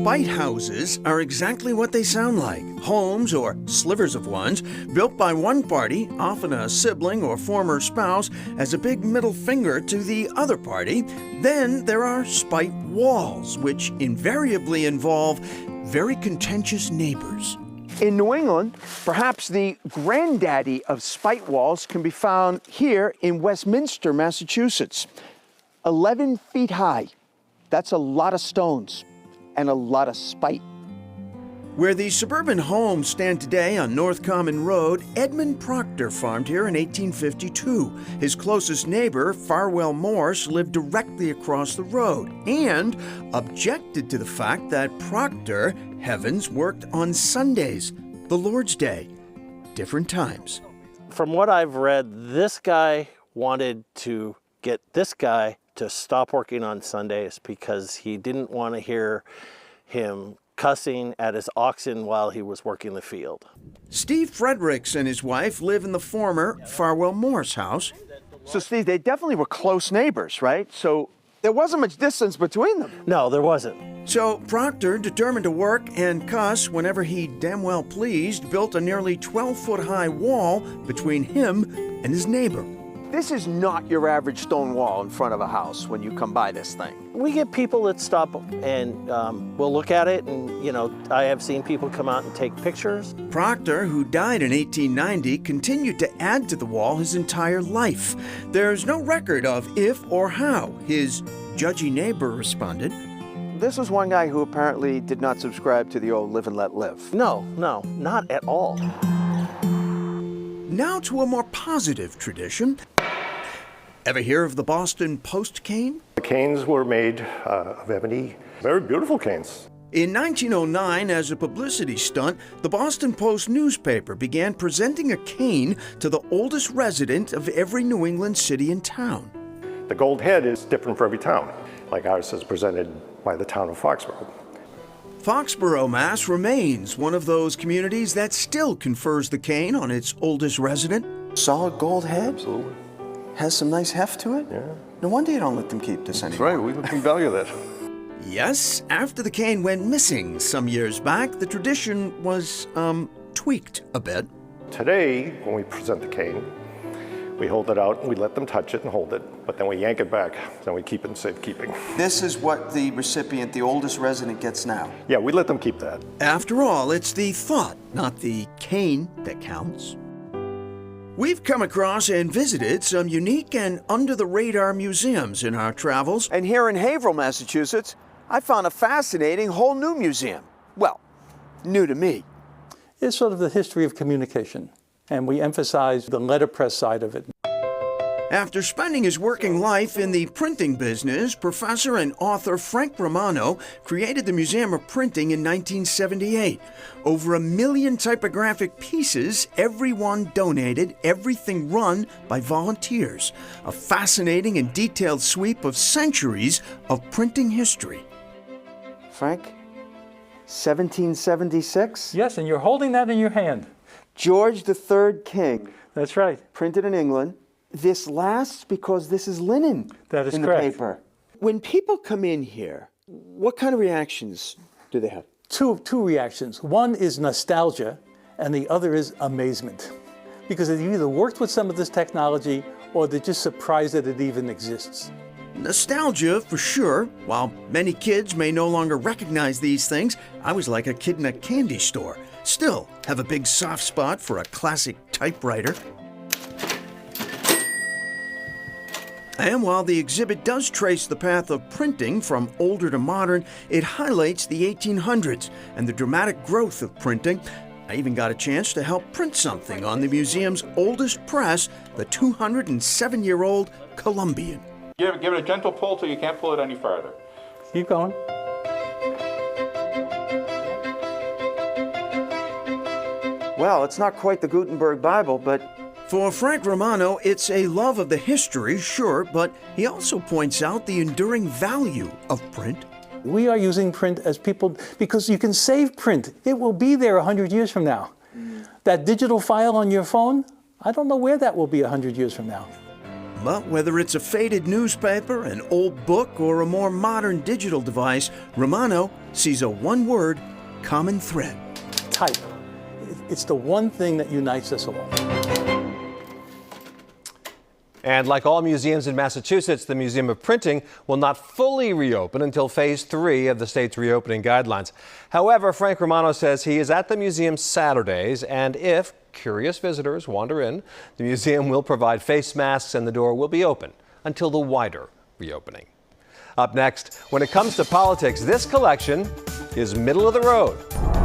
Spite houses are exactly what they sound like. Homes, or slivers of ones, built by one party, often a sibling or former spouse, as a big middle finger to the other party. Then there are spite walls, which invariably involve very contentious neighbors. In New England, perhaps the granddaddy of spite walls can be found here in Westminster, Massachusetts. 11 feet high. That's a lot of stones and a lot of spite. Where the suburban homes stand today on North Common Road, Edmund Proctor farmed here in 1852. His closest neighbor, Farwell Morse, lived directly across the road and objected to the fact that Proctor, heavens, worked on Sundays, the Lord's Day. Different times. From what I've read, this guy wanted to get this guy to stop working on Sundays because he didn't want to hear him cussing at his oxen while he was working the field. Steve Fredericks and his wife live in the former Farwell Morse house. So, Steve, they definitely were close neighbors, right? So there wasn't much distance between them. No, there wasn't. So Proctor, determined to work and cuss whenever he damn well pleased, built a nearly 12-foot-high wall between him and his neighbor. This is not your average stone wall in front of a house when you come by this thing. We get people that stop and we'll look at it, and I have seen people come out and take pictures. Proctor, who died in 1890, continued to add to the wall his entire life. There's no record of if or how his judgy neighbor responded. This was one guy who apparently did not subscribe to the old live and let live. No, not at all. Now to a more positive tradition. Ever hear of the Boston Post cane? The canes were made of ebony, very beautiful canes. In 1909, as a publicity stunt, the Boston Post newspaper began presenting a cane to the oldest resident of every New England city and town. The gold head is different for every town, like ours is presented by the town of Foxborough. Foxborough, Mass. remains one of those communities that still confers the cane on its oldest resident. Solid gold head? Absolutely. Has some nice heft to it? Yeah. No wonder you don't let them keep this anymore. That's right, we can value that. Yes, after the cane went missing some years back, the tradition was, tweaked a bit. Today, when we present the cane, we hold it out and we let them touch it and hold it, but then we yank it back, then we keep it in safekeeping. This is what the recipient, the oldest resident, gets now. Yeah, we let them keep that. After all, it's the thought, not the cane, that counts. We've come across and visited some unique and under-the-radar museums in our travels. And here in Haverhill, Massachusetts, I found a fascinating whole new museum. Well, new to me. It's sort of the history of communication, and we emphasize the letterpress side of it. After spending his working life in the printing business, professor and author Frank Romano created the Museum of Printing in 1978. Over 1 million typographic pieces, everyone donated, everything run by volunteers. A fascinating and detailed sweep of centuries of printing history. Frank, 1776? Yes, and you're holding that in your hand. George III King. That's right. Printed in England. This lasts because this is linen. That is in correct. The paper. When people come in here, what kind of reactions do they have? Two reactions. One is nostalgia, and the other is amazement. Because they've either worked with some of this technology, or they're just surprised that it even exists. Nostalgia, for sure. While many kids may no longer recognize these things, I was like a kid in a candy store. Still have a big soft spot for a classic typewriter. And while the exhibit does trace the path of printing from older to modern, it highlights the 1800s and the dramatic growth of printing. I even got a chance to help print something on the museum's oldest press, the 207-year-old Columbian. Give it a gentle pull till you can't pull it any farther. Keep going. Well, it's not quite the Gutenberg Bible, but for Frank Romano, it's a love of the history, sure, but he also points out the enduring value of print. We are using print as people, because you can save print. It will be there 100 years from now. That digital file on your phone, I don't know where that will be 100 years from now. But whether it's a faded newspaper, an old book, or a more modern digital device, Romano sees a one-word common thread. Type. It's the one thing that unites us all. And like all museums in Massachusetts, the Museum of Printing will not fully reopen until Phase 3 of the state's reopening guidelines. However, Frank Romano says he is at the museum Saturdays, and if curious visitors wander in, the museum will provide face masks and the door will be open until the wider reopening. Up next, when it comes to politics, this collection is middle of the road.